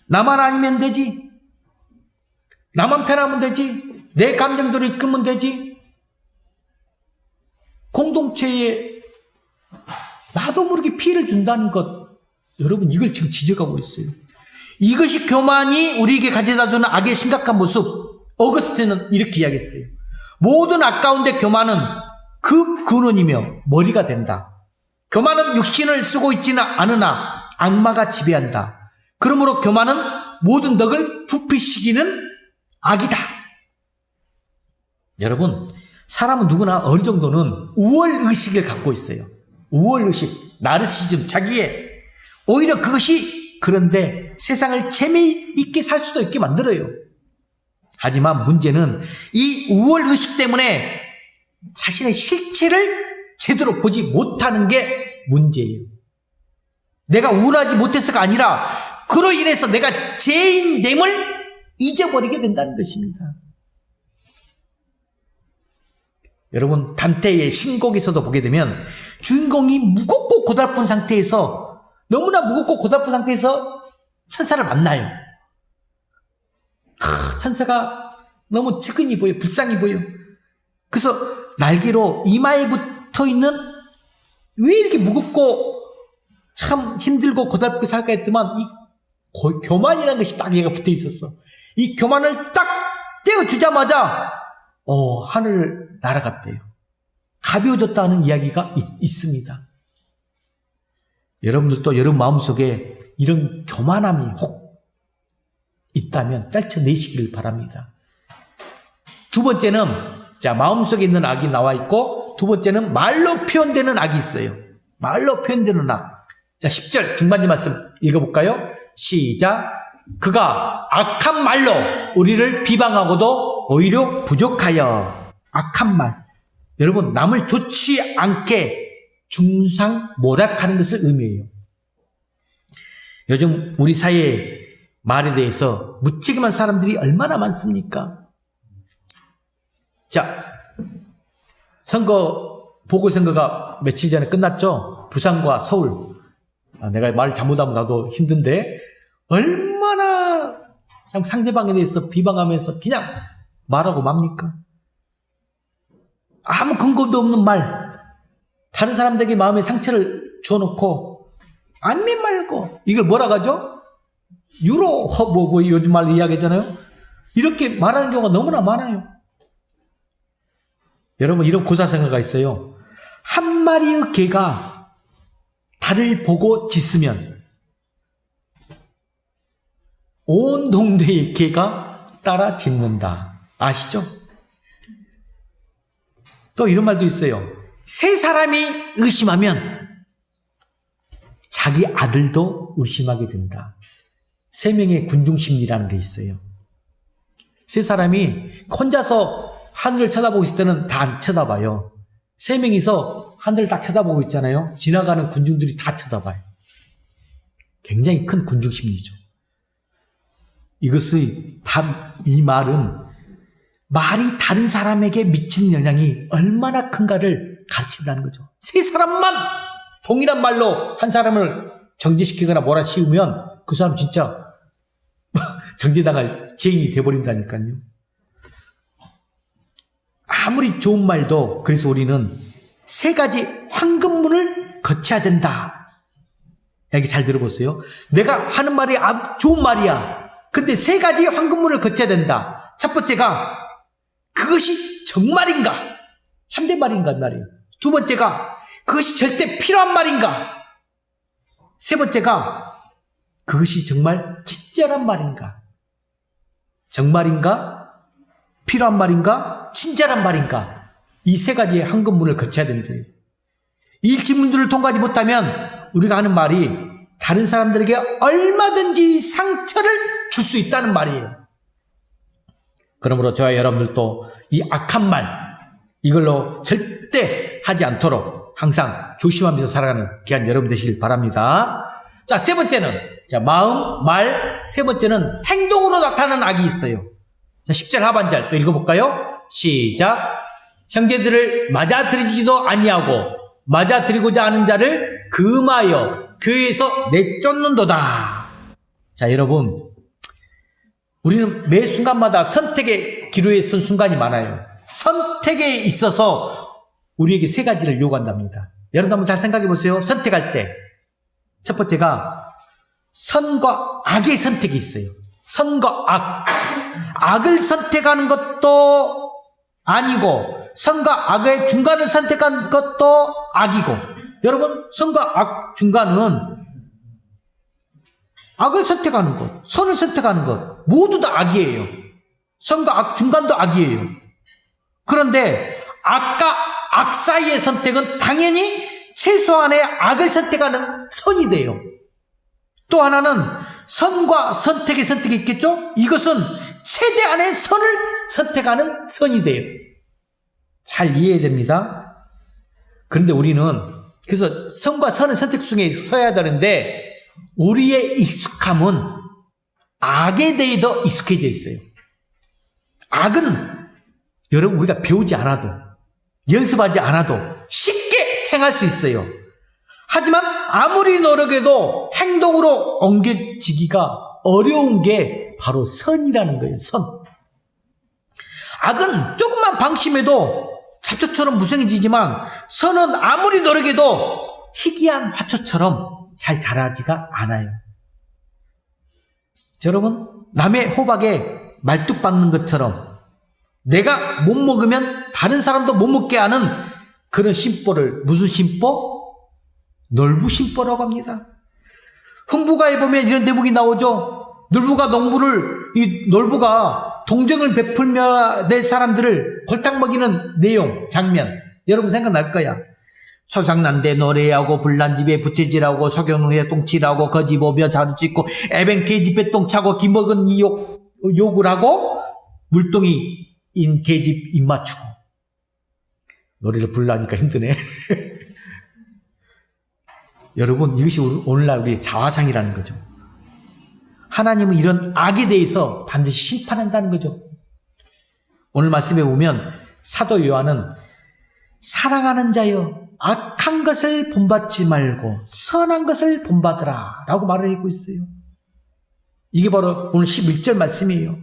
나만 아니면 되지. 나만 편하면 되지. 내 감정대로 이끌면 되지. 공동체에 나도 모르게 피해를 준다는 것, 여러분 이걸 지금 지적하고 있어요. 이것이 교만이 우리에게 가져다 주는 악의 심각한 모습. 어거스틴은 이렇게 이야기했어요. 모든 악 가운데 교만은 그 근원이며 머리가 된다. 교만은 육신을 쓰고 있지는 않으나 악마가 지배한다. 그러므로 교만은 모든 덕을 부패시키는 악이다. 여러분, 사람은 누구나 어느 정도는 우월의식을 갖고 있어요. 우월의식, 나르시즘, 자기의. 오히려 그것이 그런데 세상을 재미있게 살 수도 있게 만들어요. 하지만 문제는 이 우월의식 때문에 자신의 실체를 제대로 보지 못하는 게 문제예요. 내가 우월하지 못해서가 아니라 그로 인해서 내가 죄인됨을 잊어버리게 된다는 것입니다. 여러분, 단테의 신곡에서도 보게 되면 주인공이 무겁고 고달픈 상태에서, 너무나 무겁고 고달픈 상태에서 천사를 만나요. 천사가 너무 측은히 보여, 불쌍히 보여. 그래서 날개로 이마에 붙어 있는, 왜 이렇게 무겁고 참 힘들고 고달프게 살까 했더만 이 교만이라는 것이 딱 얘가 붙어 있었어. 이 교만을 딱 떼어주자마자 하늘을 날아갔대요. 가벼워졌다는 이야기가 있습니다. 여러분들도 여러분 마음속에 이런 교만함이 혹 있다면 떨쳐내시기를 바랍니다. 두 번째는, 자, 마음속에 있는 악이 나와 있고, 두 번째는 말로 표현되는 악이 있어요. 말로 표현되는 악. 자, 10절 중반지 말씀 읽어볼까요? 시작. 그가 악한 말로 우리를 비방하고도 오히려 부족하여. 악한 말. 여러분, 남을 좋지 않게 중상모략하는 것을 의미해요. 요즘 우리 사회의 말에 대해서 무책임한 사람들이 얼마나 많습니까? 자, 보궐선거가 며칠 전에 끝났죠? 부산과 서울. 내가 말 잘못하면 나도 힘든데, 얼마나 상대방에 대해서 비방하면서 그냥 말하고 맙니까? 아무 근거도 없는 말, 다른 사람들에게 마음에 상처를 줘놓고 안면 말고, 이걸 뭐라고 하죠? 요즘 말 이야기하잖아요. 이렇게 말하는 경우가 너무나 많아요. 여러분, 이런 고사성어가 있어요. 한 마리의 개가 달을 보고 짖으면 온 동네의 개가 따라 짖는다. 아시죠? 또 이런 말도 있어요. 세 사람이 의심하면 자기 아들도 의심하게 된다. 세 명의 군중심리라는 게 있어요. 세 사람이 혼자서 하늘을 쳐다보고 있을 때는 다 안 쳐다봐요. 세 명이서 하늘을 딱 쳐다보고 있잖아요. 지나가는 군중들이 다 쳐다봐요. 굉장히 큰 군중심리죠. 이 말은 말이 다른 사람에게 미치는 영향이 얼마나 큰가를 가르친다는 거죠. 세 사람만 동일한 말로 한 사람을 정죄시키거나 몰아씌우면 그 사람 진짜 정죄당할 죄인이 돼버린다니까요. 아무리 좋은 말도, 그래서 우리는 세 가지 황금문을 거쳐야 된다. 여기 잘 들어보세요. 내가 하는 말이 좋은 말이야. 근데 세 가지 황금문을 거쳐야 된다. 첫 번째가 그것이 정말인가? 참된 말인가 말이에요. 두 번째가 그것이 절대 필요한 말인가? 세 번째가 그것이 정말 친절한 말인가? 정말인가? 필요한 말인가? 친절한 말인가? 이 세 가지의 황금문을 거쳐야 된대요. 이 질문들을 통과하지 못하면 우리가 하는 말이 다른 사람들에게 얼마든지 상처를 줄 수 있다는 말이에요. 그러므로 저와 여러분들도 이 악한 말, 이걸로 절대 절대 하지 않도록 항상 조심하면서 살아가는 귀한 여러분 되시길 바랍니다. 자, 세 번째는, 자, 마음, 말, 세 번째는 행동으로 나타나는 악이 있어요. 자, 10절 하반절 또 읽어볼까요? 시작. 형제들을 맞아들이지도 아니하고 맞아들이고자 하는 자를 금하여 교회에서 내쫓는도다. 자, 여러분, 우리는 매 순간마다 선택의 기로에 선 순간이 많아요. 선택에 있어서 우리에게 세 가지를 요구한답니다. 여러분 한번 잘 생각해 보세요. 선택할 때 첫 번째가 선과 악의 선택이 있어요. 선과 악. 악을 선택하는 것도 아니고 선과 악의 중간을 선택한 것도 악이고, 여러분, 선과 악 중간은 악을 선택하는 것, 선을 선택하는 것 모두 다 악이에요. 선과 악 중간도 악이에요. 그런데 악과 악 사이의 선택은 당연히 최소한의 악을 선택하는 선이 돼요. 또 하나는 선과 선택의 선택이 있겠죠? 이것은 최대한의 선을 선택하는 선이 돼요. 잘 이해해야 됩니다. 그런데 우리는 그래서 선과 선의 선택 중에 서야 되는데 우리의 익숙함은 악에 대해 더 익숙해져 있어요. 악은 여러분 우리가 배우지 않아도 연습하지 않아도 쉽게 행할 수 있어요. 하지만 아무리 노력해도 행동으로 옮겨지기가 어려운 게 바로 선이라는 거예요. 선. 악은 조금만 방심해도 잡초처럼 무성해지지만 선은 아무리 노력해도 희귀한 화초처럼 잘 자라지가 않아요. 여러분, 남의 호박에 말뚝 박는 것처럼 내가 못 먹으면 다른 사람도 못 먹게 하는 그런 심보를 무슨 심보? 놀부심보라고 합니다. 흥부가에 보면 이런 대목이 나오죠. 놀부가 동정을 베풀며 내 사람들을 골탕 먹이는 내용, 장면. 여러분 생각날 거야. 초상난데 노래하고 불난집에 부채질하고 석영농에 똥칠하고 거지 보며 자루 찢고 애뱅 계집에 똥차고 기먹은 이 욕을 하고 물동이인 계집 입 맞추고. 노래를 부르려니까 힘드네. 여러분, 이것이 오늘날 우리의 자화상이라는 거죠. 하나님은 이런 악에 대해서 반드시 심판한다는 거죠. 오늘 말씀에 보면 사도 요한은 사랑하는 자여 악한 것을 본받지 말고 선한 것을 본받으라 라고 말을 하고 있어요. 이게 바로 오늘 11절 말씀이에요.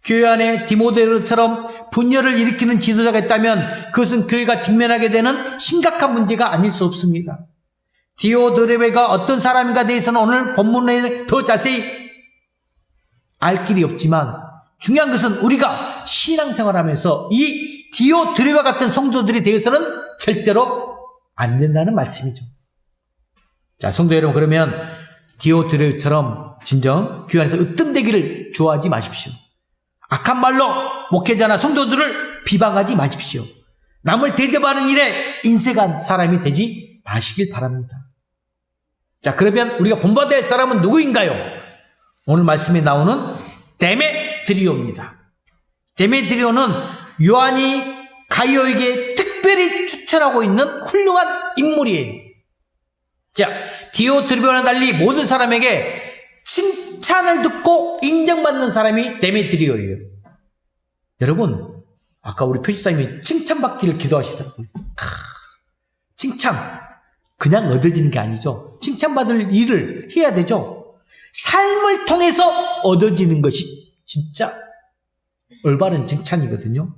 교회 안에 디모데처럼 분열을 일으키는 지도자가 있다면 그것은 교회가 직면하게 되는 심각한 문제가 아닐 수 없습니다. 디오드레베가 어떤 사람인가 대해서는 오늘 본문에 더 자세히 알 길이 없지만 중요한 것은 우리가 신앙생활하면서 이 디오드레베 같은 성도들에 대해서는 절대로 안 된다는 말씀이죠. 자, 성도 여러분, 그러면 디오드레베처럼 진정 교회 안에서 으뜸되기를 좋아하지 마십시오. 악한 말로 목회자나 성도들을 비방하지 마십시오. 남을 대접하는 일에 인색한 사람이 되지 마시길 바랍니다. 자, 그러면 우리가 본받아야 할 사람은 누구인가요? 오늘 말씀에 나오는 데메드리오입니다. 데메드리오는 요한이 가이오에게 특별히 추천하고 있는 훌륭한 인물이에요. 자, 디오드레베와는 달리 모든 사람에게 칭찬을 듣고 인정받는 사람이 데메드리오예요. 여러분, 아까 우리 표지사님이 칭찬받기를 기도하시더라고요. 칭찬 그냥 얻어지는 게 아니죠. 칭찬받을 일을 해야 되죠. 삶을 통해서 얻어지는 것이 진짜 올바른 칭찬이거든요.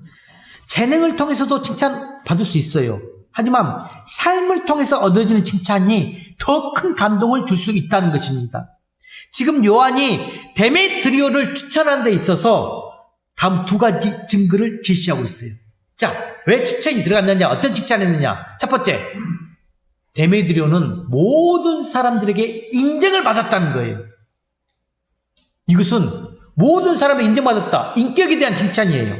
재능을 통해서도 칭찬받을 수 있어요. 하지만 삶을 통해서 얻어지는 칭찬이 더 큰 감동을 줄 수 있다는 것입니다. 지금 요한이 데메드리오를 추천하는 데 있어서 다음 두 가지 증거를 제시하고 있어요. 자, 왜 추천이 들어갔느냐, 어떤 칭찬했느냐. 첫 번째, 데메드리오는 모든 사람들에게 인정을 받았다는 거예요. 이것은 모든 사람에 인정받았다. 인격에 대한 칭찬이에요.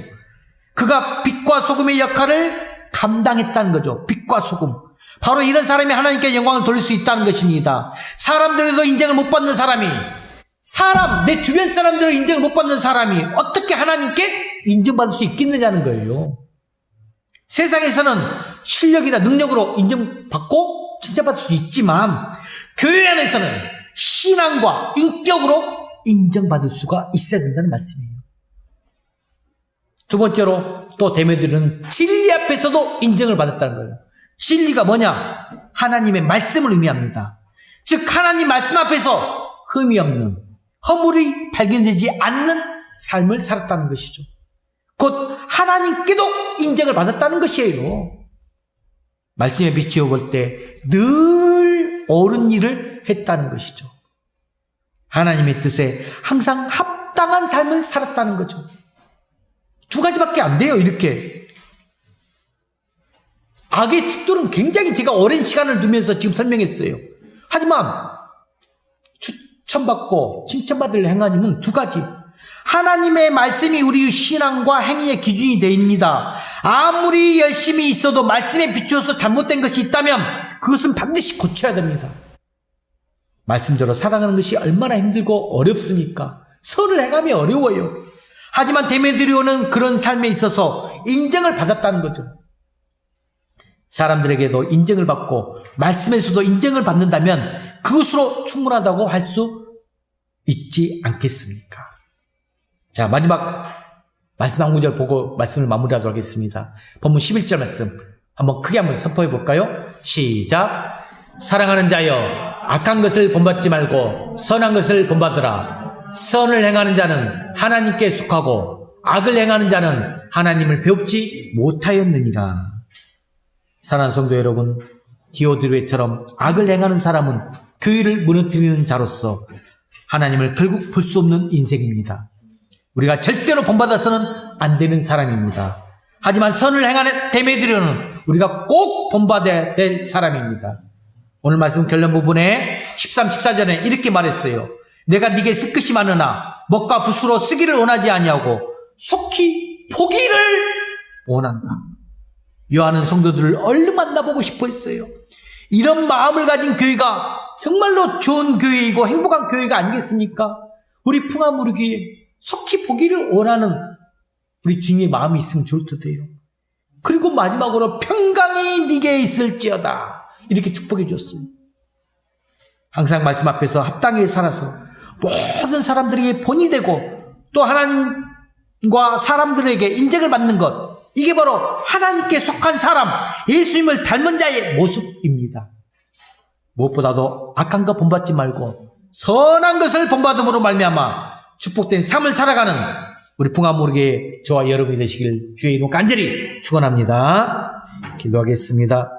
그가 빛과 소금의 역할을 감당했다는 거죠. 빛과 소금. 바로 이런 사람이 하나님께 영광을 돌릴 수 있다는 것입니다. 사람들에도 인정을 못 받는 사람이, 내 주변 사람들에게 인정을 못 받는 사람이 어떻게 하나님께 인정받을 수 있겠느냐는 거예요. 세상에서는 실력이나 능력으로 인정받고 칭찬받을 수 있지만 교회 안에서는 신앙과 인격으로 인정받을 수가 있어야 된다는 말씀이에요. 두 번째로 또 대매들은 진리 앞에서도 인정을 받았다는 거예요. 진리가 뭐냐? 하나님의 말씀을 의미합니다. 즉 하나님 말씀 앞에서 흠이 없는, 허물이 발견되지 않는 삶을 살았다는 것이죠. 곧 하나님께도 인정을 받았다는 것이에요. 말씀에 비추어 볼 때 늘 옳은 일을 했다는 것이죠. 하나님의 뜻에 항상 합당한 삶을 살았다는 거죠. 두 가지밖에 안 돼요, 이렇게. 악의 축들은 굉장히 제가 오랜 시간을 두면서 지금 설명했어요. 하지만 추천받고 칭찬받을 행하님은 두 가지. 하나님의 말씀이 우리의 신앙과 행위의 기준이 되입니다. 아무리 열심히 있어도 말씀에 비추어서 잘못된 것이 있다면 그것은 반드시 고쳐야 됩니다. 말씀대로 살아가는 것이 얼마나 힘들고 어렵습니까? 선을 행함이 어려워요. 하지만 데메드리오는 그런 삶에 있어서 인정을 받았다는 거죠. 사람들에게도 인정을 받고 말씀에서도 인정을 받는다면 그것으로 충분하다고 할 수 있지 않겠습니까? 자, 마지막 말씀 한 구절 보고 말씀을 마무리하도록 하겠습니다. 본문 11절 말씀 한번 크게 한번 선포해 볼까요? 시작. 사랑하는 자여, 악한 것을 본받지 말고 선한 것을 본받으라. 선을 행하는 자는 하나님께 속하고 악을 행하는 자는 하나님을 배웁지 못하였느니라. 사랑하는 성도 여러분, 디오드레처럼 악을 행하는 사람은 교회를 무너뜨리는 자로서 하나님을 결국 볼 수 없는 인생입니다. 우리가 절대로 본받아서는 안 되는 사람입니다. 하지만 선을 행하는 데메드리오는 우리가 꼭 본받아야 될 사람입니다. 오늘 말씀 결론 부분에 13, 14절에 이렇게 말했어요. 내가 네게 쓸 것이 많으나 먹과 붓으로 쓰기를 원하지 아니하고 속히 포기를 원한다. 요한은 성도들을 얼른 만나보고 싶어 했어요. 이런 마음을 가진 교회가 정말로 좋은 교회이고 행복한 교회가 아니겠습니까? 우리 풍암우르교회 속히 보기를 원하는 우리 주님의 마음이 있으면 좋을 듯해요. 그리고 마지막으로 평강이 네게 있을지어다 이렇게 축복해 줬어요. 항상 말씀 앞에서 합당하게 살아서 모든 사람들에게 본이 되고 또 하나님과 사람들에게 인정을 받는 것, 이게 바로 하나님께 속한 사람, 예수님을 닮은 자의 모습입니다. 무엇보다도 악한 것 본받지 말고 선한 것을 본받음으로 말미암아 축복된 삶을 살아가는 우리 풍암모르게 저와 여러분이 되시길 주의 이름 간절히 축원합니다. 기도하겠습니다.